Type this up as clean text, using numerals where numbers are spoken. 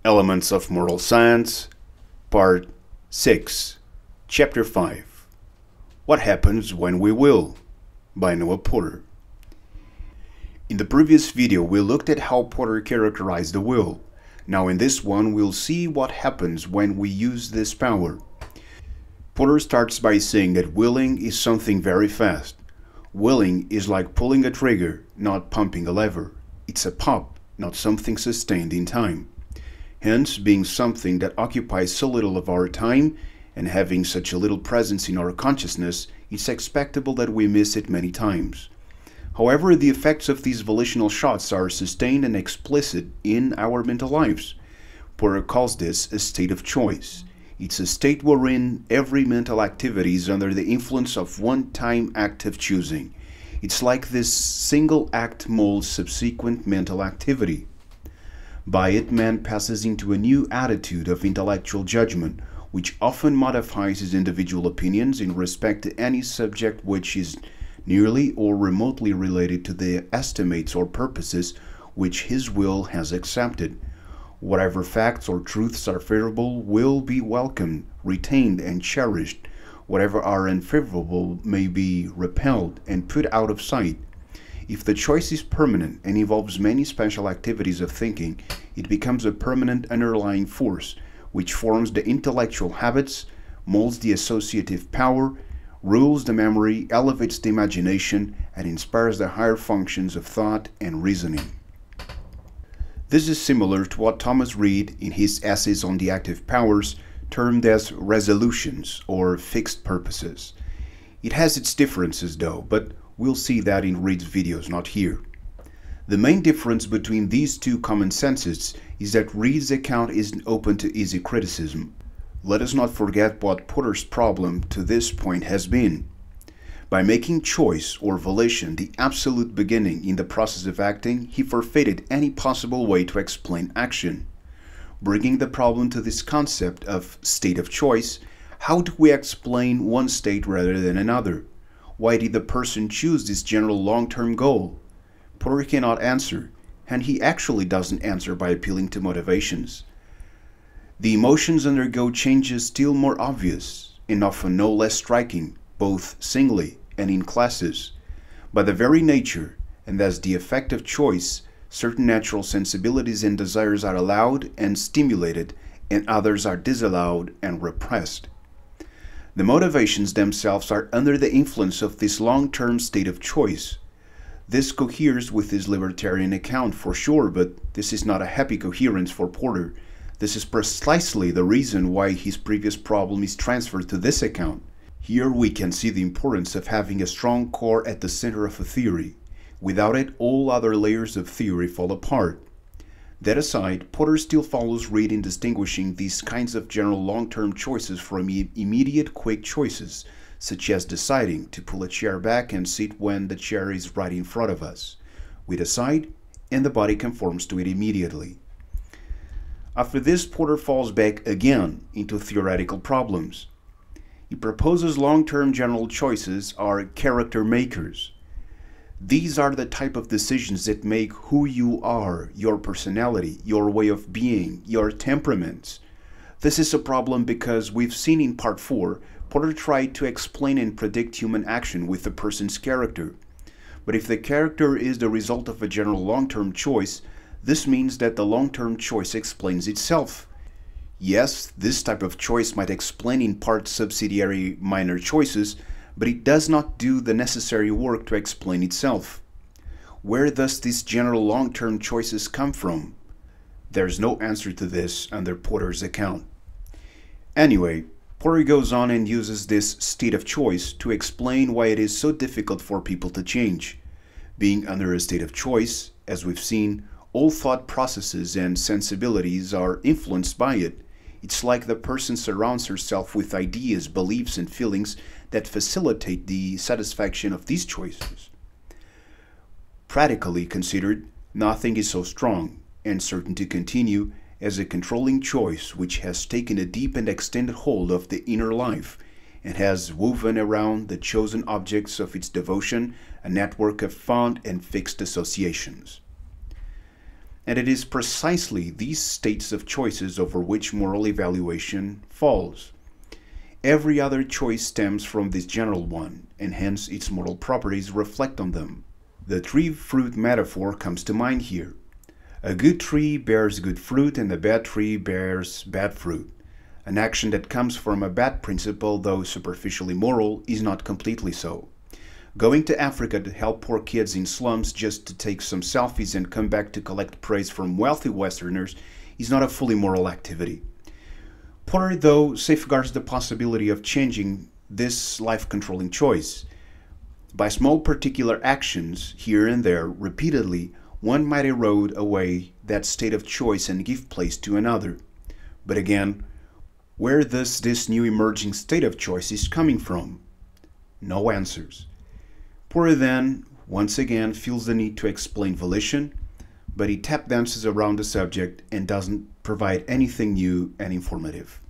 Elements of Moral Science, Part 6, Chapter 5. What Happens When We Will? By Noah Porter. In the previous video, we looked at how Porter characterized the will. Now in this one, we'll see what happens when we use this power. Porter starts by saying that willing is something very fast. Willing is like pulling a trigger, not pumping a lever. It's a pop, not something sustained in time. Hence, being something that occupies so little of our time and having such a little presence in our consciousness, it's expectable that we miss it many times. However, the effects of these volitional shots are sustained and explicit in our mental lives. Porter calls this a state of choice. It's a state wherein every mental activity is under the influence of one-time act of choosing. It's like this single act molds subsequent mental activity. By it, man passes into a new attitude of intellectual judgment, which often modifies his individual opinions in respect to any subject which is nearly or remotely related to the estimates or purposes which his will has accepted. Whatever facts or truths are favorable will be welcomed, retained, and cherished. Whatever are unfavorable may be repelled and put out of sight. If the choice is permanent and involves many special activities of thinking, it becomes a permanent underlying force, which forms the intellectual habits, molds the associative power, rules the memory, elevates the imagination, and inspires the higher functions of thought and reasoning. This is similar to what Thomas Reid, in his essays on the active powers, termed as resolutions or fixed purposes. It has its differences though, but we'll see that in Reid's videos, not here. The main difference between these two common senses is that Reid's account isn't open to easy criticism. Let us not forget what Porter's problem to this point has been. By making choice or volition the absolute beginning in the process of acting, he forfeited any possible way to explain action. Bringing the problem to this concept of state of choice, how do we explain one state rather than another? Why did the person choose this general long-term goal? Porter cannot answer, and he actually doesn't answer by appealing to motivations. The emotions undergo changes still more obvious, and often no less striking, both singly and in classes. By the very nature, and as the effect of choice, certain natural sensibilities and desires are allowed and stimulated, and others are disallowed and repressed. The motivations themselves are under the influence of this long-term state of choice. This coheres with his libertarian account for sure, but this is not a happy coherence for Porter. This is precisely the reason why his previous problem is transferred to this account. Here we can see the importance of having a strong core at the center of a theory. Without it, all other layers of theory fall apart. That aside, Porter still follows Reid in distinguishing these kinds of general long-term choices from immediate quick choices, such as deciding to pull a chair back and sit when the chair is right in front of us. We decide, and the body conforms to it immediately. After this, Porter falls back again into theoretical problems. He proposes long-term general choices are character makers. These are the type of decisions that make who you are, your personality, your way of being, your temperaments. This is a problem because we've seen in Part 4, Porter tried to explain and predict human action with a person's character. But if the character is the result of a general long-term choice, this means that the long-term choice explains itself. Yes, this type of choice might explain in part subsidiary minor choices, but it does not do the necessary work to explain itself. Where does these general long-term choices come from? There's no answer to this under Porter's account. Anyway, Porter goes on and uses this state of choice to explain why it is so difficult for people to change. Being under a state of choice, as we've seen, all thought processes and sensibilities are influenced by it. It's like the person surrounds herself with ideas, beliefs, and feelings that facilitate the satisfaction of these choices. Practically considered, nothing is so strong and certain to continue as a controlling choice which has taken a deep and extended hold of the inner life and has woven around the chosen objects of its devotion a network of fond and fixed associations. And it is precisely these states of choices over which moral evaluation falls. Every other choice stems from this general one, and hence its moral properties reflect on them. The tree-fruit metaphor comes to mind here. A good tree bears good fruit and a bad tree bears bad fruit. An action that comes from a bad principle, though superficially moral, is not completely so. Going to Africa to help poor kids in slums just to take some selfies and come back to collect praise from wealthy Westerners is not a fully moral activity. Porter, though, safeguards the possibility of changing this life-controlling choice. By small particular actions, here and there, repeatedly, one might erode away that state of choice and give place to another. But again, where does this new emerging state of choice is coming from? No answers. Porter then, once again, feels the need to explain volition, but he tap dances around the subject and doesn't provide anything new and informative.